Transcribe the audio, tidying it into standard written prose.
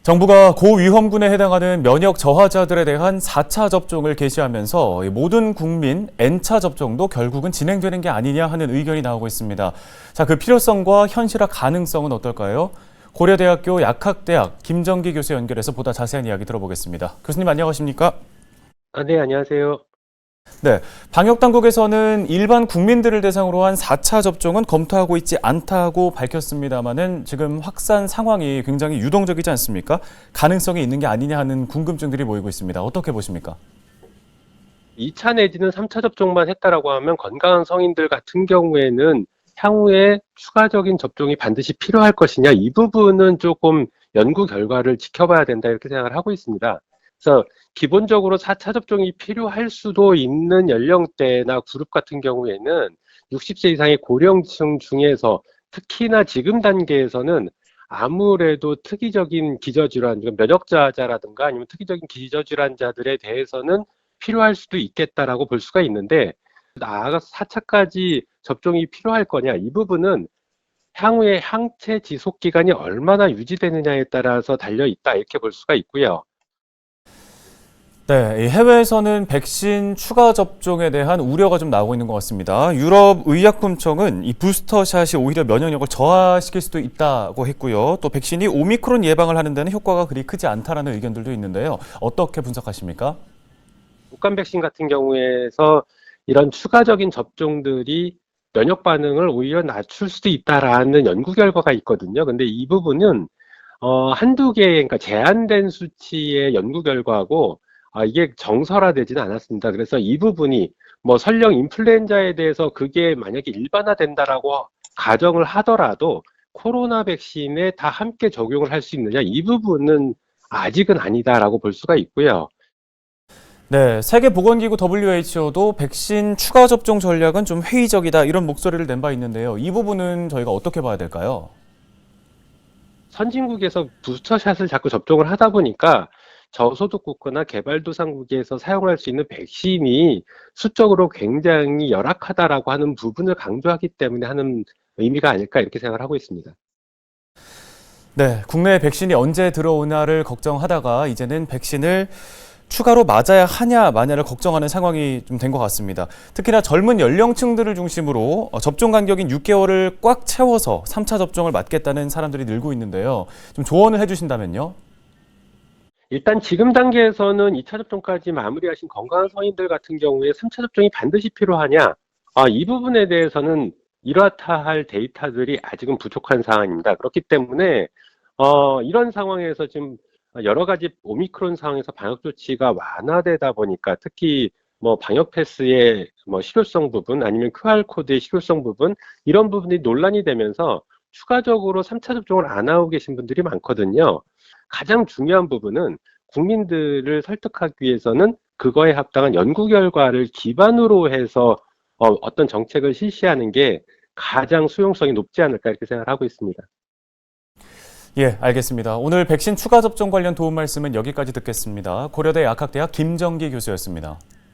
정부가 고위험군에 해당하는 면역 저하자들에 대한 4차 접종을 개시하면서 모든 국민 N차 접종도 결국은 진행되는 게 아니냐 하는 의견이 나오고 있습니다. 자, 그 필요성과 현실화 가능성은 어떨까요? 고려대학교 약학대학 김정기 교수 연결해서 보다 자세한 이야기 들어보겠습니다. 교수님 안녕하십니까? 네, 안녕하세요. 네, 방역당국에서는 일반 국민들을 대상으로 한 4차 접종은 검토하고 있지 않다고 밝혔습니다마는 지금 확산 상황이 굉장히 유동적이지 않습니까? 가능성이 있는 게 아니냐 하는 궁금증들이 모이고 있습니다. 어떻게 보십니까? 2차 내지는 3차 접종만 했다라고 하면 건강한 성인들 같은 경우에는 향후에 추가적인 접종이 반드시 필요할 것이냐, 이 부분은 조금 연구 결과를 지켜봐야 된다, 이렇게 생각을 하고 있습니다. 그래서 기본적으로 4차 접종이 필요할 수도 있는 연령대나 그룹 같은 경우에는 60세 이상의 고령층 중에서 특히나 지금 단계에서는 아무래도 특이적인 기저질환, 면역저하자라든가 아니면 특이적인 기저질환자들에 대해서는 필요할 수도 있겠다라고 볼 수가 있는데, 나아가서 4차까지 접종이 필요할 거냐, 이 부분은 향후에 항체 지속 기간이 얼마나 유지되느냐에 따라서 달려 있다, 이렇게 볼 수가 있고요. 네, 이 해외에서는 백신 추가 접종에 대한 우려가 좀 나오고 있는 것 같습니다. 유럽 의약품청은 이 부스터샷이 오히려 면역력을 저하시킬 수도 있다고 했고요. 또 백신이 오미크론 예방을 하는 데는 효과가 그리 크지 않다라는 의견들도 있는데요. 어떻게 분석하십니까? 독감 백신 같은 경우에서 이런 추가적인 접종들이 면역 반응을 오히려 낮출 수도 있다라는 연구 결과가 있거든요. 근데 이 부분은 한두 개의, 그러니까 제한된 수치의 연구 결과고, 이게 정설화되지는 않았습니다. 그래서 이 부분이 뭐 설령 인플루엔자에 대해서 그게 만약에 일반화된다라고 가정을 하더라도 코로나 백신에 다 함께 적용을 할 수 있느냐, 이 부분은 아직은 아니다라고 볼 수가 있고요. 네, 세계보건기구 WHO도 백신 추가 접종 전략은 좀 회의적이다 이런 목소리를 낸 바 있는데요. 이 부분은 저희가 어떻게 봐야 될까요? 선진국에서 부스터샷을 자꾸 접종을 하다 보니까 저소득국가나 개발도상국에서 사용할 수 있는 백신이 수적으로 굉장히 열악하다라고 하는 부분을 강조하기 때문에 하는 의미가 아닐까, 이렇게 생각을 하고 있습니다. 네, 국내에 백신이 언제 들어오나를 걱정하다가 이제는 백신을 추가로 맞아야 하냐 마냐를 걱정하는 상황이 좀 된 것 같습니다. 특히나 젊은 연령층들을 중심으로 접종 간격인 6개월을 꽉 채워서 3차 접종을 맞겠다는 사람들이 늘고 있는데요. 좀 조언을 해주신다면요? 일단 지금 단계에서는 2차 접종까지 마무리하신 건강한 성인들 같은 경우에 3차 접종이 반드시 필요하냐? 이 부분에 대해서는 이렇다 할 데이터들이 아직은 부족한 상황입니다. 그렇기 때문에 이런 상황에서 지금 여러 가지 오미크론 상황에서 방역 조치가 완화되다 보니까, 특히 뭐 방역 패스의 뭐 실효성 부분 아니면 QR코드의 실효성 부분, 이런 부분이 논란이 되면서 추가적으로 3차 접종을 안 하고 계신 분들이 많거든요. 가장 중요한 부분은 국민들을 설득하기 위해서는 그거에 합당한 연구 결과를 기반으로 해서 어떤 정책을 실시하는 게 가장 수용성이 높지 않을까, 이렇게 생각을 하고 있습니다. 예, 알겠습니다. 오늘 백신 추가 접종 관련 도움 말씀은 여기까지 듣겠습니다. 고려대 약학대학 김정기 교수였습니다.